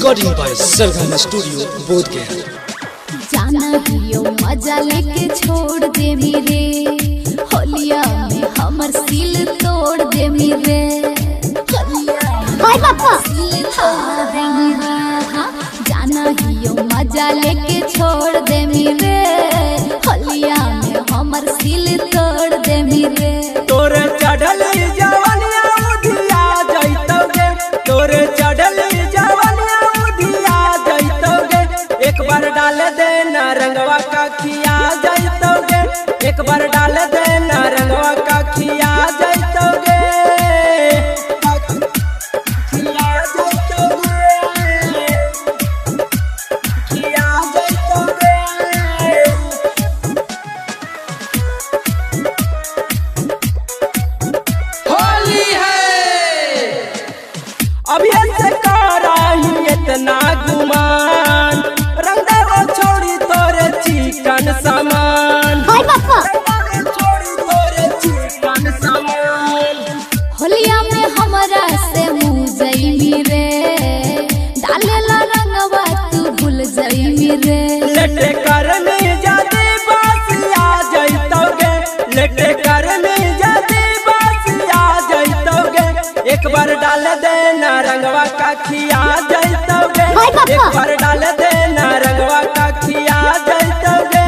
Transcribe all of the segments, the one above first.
Recording by Sargam studio Bodhgaya. जाना हियो मजा लेके छोड़ दे मेरे होलिया में हमर सिल तोड़ दे मेरे हाय पापा सिल तोड़ दे मेरे। हाँ जाना हियो मजा लेके छोड़ दे मेरे होलिया में हमर सिल तोड़ दे मेरे। तोरे चढ़ल जवनिया उधिया जइतोगे, तोरे चढ़ल जवनिया उधिया जइतोगे। एक बार डाल देना रंगवा का खिया जइतोगे, एक बार डाल देना रंगवा का खिया जइतोगे। खिया जइतोगे, खिया जइतोगे। अभी से कराही इतना गुमान, रंग देवो छोड़ी तोरे चिकन सामान। हाय पापा छोड़ी तोरे चिकन सामान। होलिया में हमरा से मुँह जई मेरे डालेला रंगवा तू भूल जई मेरे। लेटे कर में जादे बासिया जइतोगे, लेटे कर में जादे बासिया जइतोगे। एक बार डाल देना रंगवा का खिया जइतोगे, एक बार डाल देना रंगवा का खिया जइतोगे।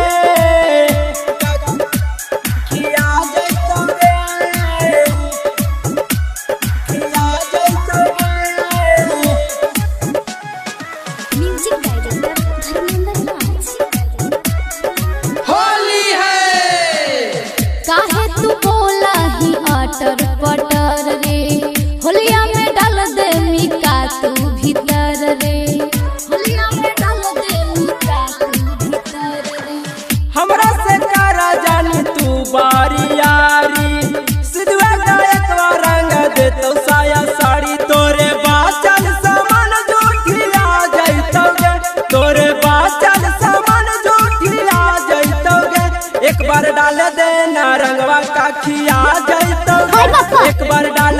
खिया जइतोगे, खिया जइतोगे। म्यूजिक डायरेक्टर धर्मेंद्र राज। होली है काहे तू बोला ही अटर पटर रे होलिया में डाल दे मिका तू भीतर रे होलिया में डाल दे मिका तू भीतर रे। हमरा से करा जानी तू बारियारी, सिद्धवा गायक रंग दे तो साया साड़ी। तोरे बाचल सामान जो खिला जइतोगे, तोरे बाचल सामान जो खिला जइतोगे। एक बार डाल देना रंगवा का खिया जइतोगे, एक बार डाल